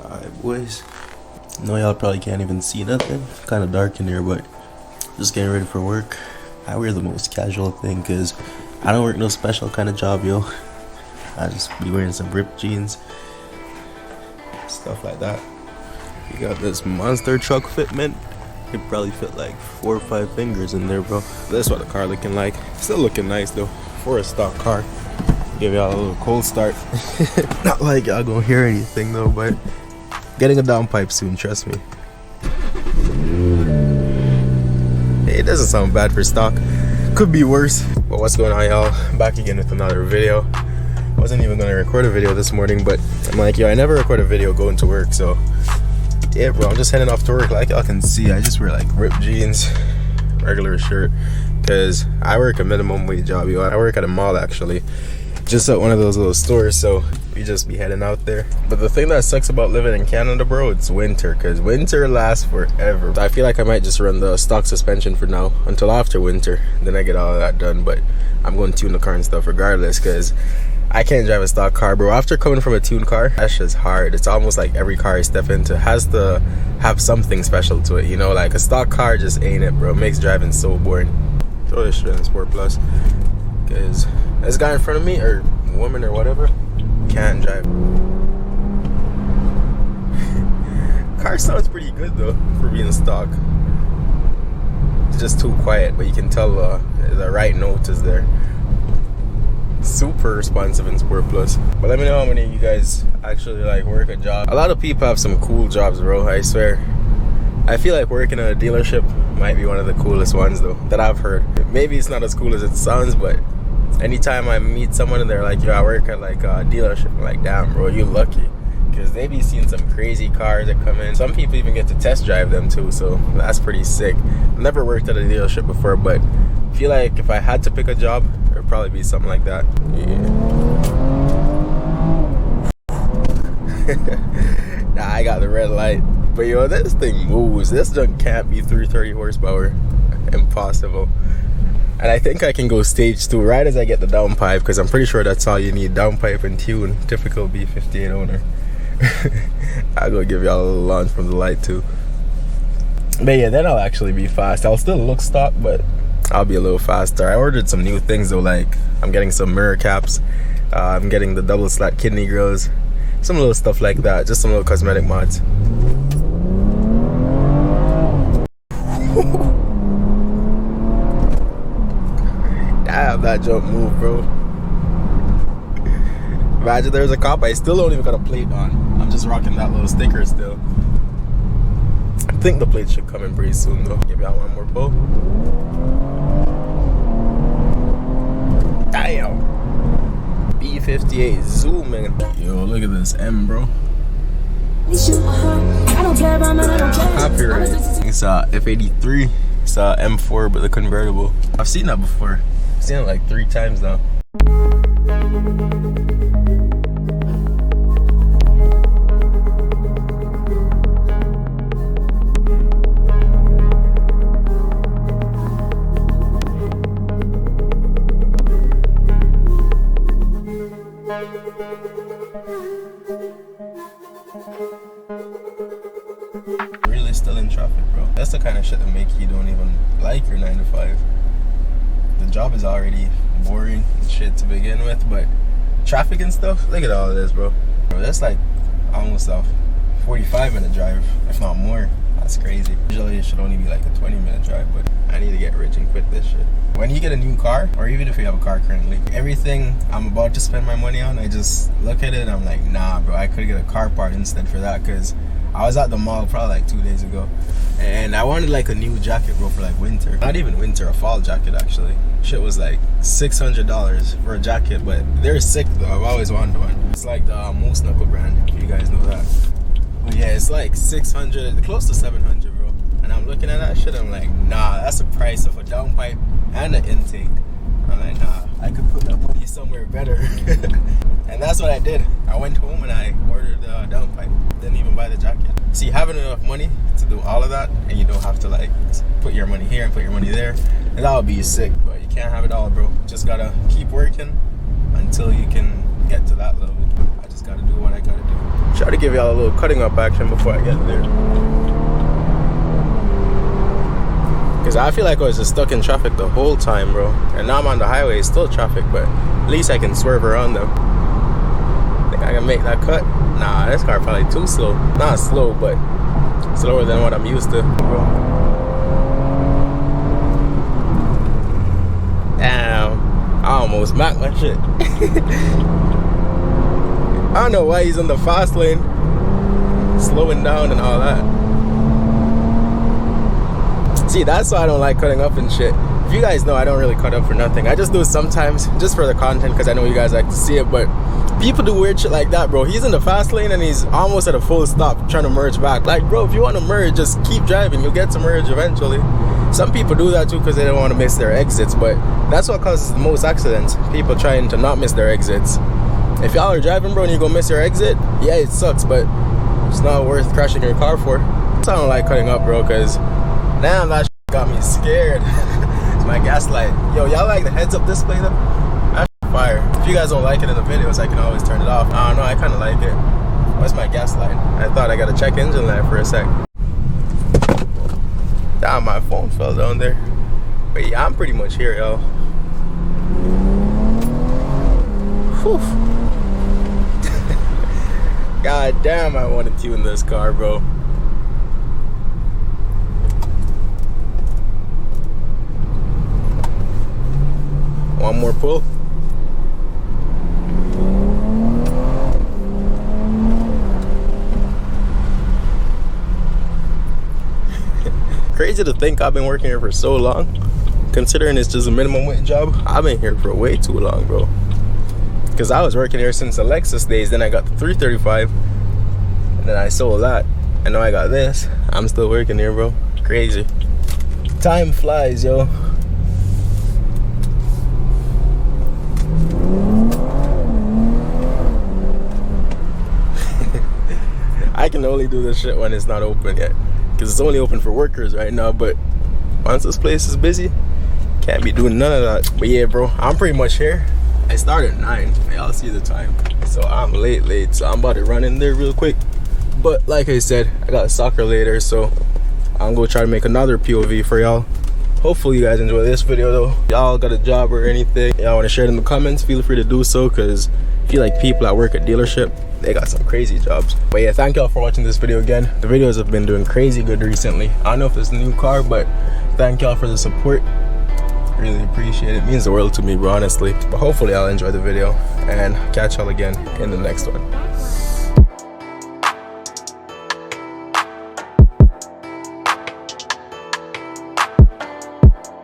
Alright boys, no, y'all probably can't even see nothing, kind of dark in here, but just getting ready for work. I wear the most casual thing because I don't work no special kind of job, yo. I just be wearing some ripped jeans, stuff like that. You got this monster truck fitment. It probably fit like 4 or 5 fingers in there, bro. That's what the car looking like. Still looking nice though for a stock car. Give y'all a little cold start. Not like y'all gonna hear anything though, but getting a downpipe soon, trust me. Hey, it doesn't sound bad for stock. Could be worse. But what's going on, y'all? Back again with another video. Wasn't even gonna record a video this morning, but I'm like, yo, I never record a video going to work, so yeah, bro, I'm just heading off to work. Like y'all can see, I just wear like ripped jeans, regular shirt, because I work a minimum wage job, yo. I work at a mall actually, just at one of those little stores, so we just be heading out there. But the thing that sucks about living in Canada, bro, it's winter, because winter lasts forever. I feel like I might just run the stock suspension for now until after winter, then I get all of that done. But I'm going to tune the car and stuff regardless, because I can't drive a stock car, bro. After coming from a tuned car, that's just hard. It's almost like every car I step into has to have something special to it, you know? Like a stock car just ain't it, bro. It makes driving so boring. Throw this shit in Sport Plus, because this guy in front of me, or woman or whatever, can't drive. Car sounds pretty good though for being stock. It's just too quiet, but you can tell the right note is there. Super responsive in Sport Plus. But let me know how many of you guys actually like work a job. A lot of people have some cool jobs, bro, I swear. I feel like working at a dealership might be one of the coolest ones though that I've heard. Maybe it's not as cool as it sounds, but anytime I meet someone and they're like, yo, I work at like a dealership, I'm like, damn, bro, you lucky, because they be seeing some crazy cars that come in. Some people even get to test drive them too, so that's pretty sick. I've never worked at a dealership before, but I feel like if I had to pick a job, it would probably be something like that. Yeah. Nah, I got the red light, but yo, this thing moves. This junk can't be 330 horsepower. Impossible. And I think I can go stage 2 right as I get the downpipe, because I'm pretty sure that's all you need, downpipe and tune. Typical B58 owner. I'll go give y'all a little launch from the light too. But yeah, then I'll actually be fast. I'll still look stock, but I'll be a little faster. I ordered some new things though, like I'm getting some mirror caps, I'm getting the double slat kidney grills, some little stuff like that, just some little cosmetic mods. Damn, that jump move, bro. Imagine there's a cop, I still don't even got a plate on. I'm just rocking that little sticker still. I think the plate should come in pretty soon though. Give y'all one more pull. Damn. B58 zooming. Yo, look at this M, bro. Copyright. It's F83. It's M4, but the convertible. I've seen that before. I've seen it like 3 times now. Really still in traffic, bro. That's the kind of shit that make you don't even like your 9 to 5. The job is already boring and shit to begin with, but traffic and stuff, look at all of this, bro. That's like almost a 45-minute drive, if not more. That's crazy. Usually it should only be like a 20-minute drive, but I need to get rich and quit this shit. When you get a new car, or even if you have a car currently, everything I'm about to spend my money on, I just look at it and I'm like, nah, bro, I could get a car part instead for that, because I was at the mall probably like 2 days ago, and I wanted like a new jacket, bro, for like winter. Not even winter, a fall jacket actually. Shit was like $600 for a jacket, but they're sick though. I've always wanted one. It's like the Moose Knuckle brand, if you guys know that. But yeah, it's like 600, close to 700, bro. And I'm looking at that shit, I'm like, nah, that's the price of a downpipe and an intake. I'm like, nah, I could put that money somewhere better. And that's what I did. I went home and I ordered the downpipe. Didn't even buy the jacket. See, having enough money to do all of that, and you don't have to like put your money here and put your money there, and that would be sick. But you can't have it all, bro. Just gotta keep working until you can get to that level. I just gotta do what I gotta do. Try to give y'all a little cutting up action before I get there. Because I feel like I was just stuck in traffic the whole time, bro. And now I'm on the highway, it's still traffic, but at least I can swerve around them. Think I can make that cut? Nah, this car probably too slow. Not slow, but slower than what I'm used to, bro. Damn, I almost smacked my shit. I don't know why he's in the fast lane, slowing down and all that. See, that's why I don't like cutting up and shit. If you guys know, I don't really cut up for nothing. I just do it sometimes, just for the content, because I know you guys like to see it. But people do weird shit like that, bro. He's in the fast lane and he's almost at a full stop trying to merge back. Like, bro, if you want to merge, just keep driving. You'll get to merge eventually. Some people do that too because they don't want to miss their exits, but that's what causes the most accidents. People trying to not miss their exits. If y'all are driving, bro, and you go miss your exit, yeah, it sucks, but it's not worth crashing your car for. So I don't like cutting up, bro, because damn, that shit got me scared. It's my gas light. Yo, y'all like the heads up display though? That shit fire. If you guys don't like it in the videos, I can always turn it off. I don't know, I kind of like it. What's my gas light? I thought I got to check engine light for a sec. Damn, my phone fell down there. But yeah, I'm pretty much here, yo. Whew. God damn, I want to tune this car, bro. One more pull. Crazy to think I've been working here for so long. Considering it's just a minimum wage job, I've been here for way too long, bro. Because I was working here since the Lexus days, then I got the 335, and then I sold that, and now I got this. I'm still working here, bro. Crazy. Time flies, yo. I can only do this shit when it's not open yet, because it's only open for workers right now. But once this place is busy, can't be doing none of that. But yeah, bro, I'm pretty much here. I started at 9. Y'all see the time, so I'm late. So I'm about to run in there real quick. But like I said, I got soccer later, so I'm gonna try to make another POV for y'all. Hopefully you guys enjoy this video though. Y'all got a job or anything, y'all want to share it in the comments, feel free to do so, because I feel like people that work at dealership, they got some crazy jobs. But yeah, thank y'all for watching this video again. The videos have been doing crazy good recently. I don't know if it's a new car, but thank y'all for the support. Really appreciate it. It means the world to me, bro, honestly. But hopefully I'll enjoy the video and catch y'all again in the next one.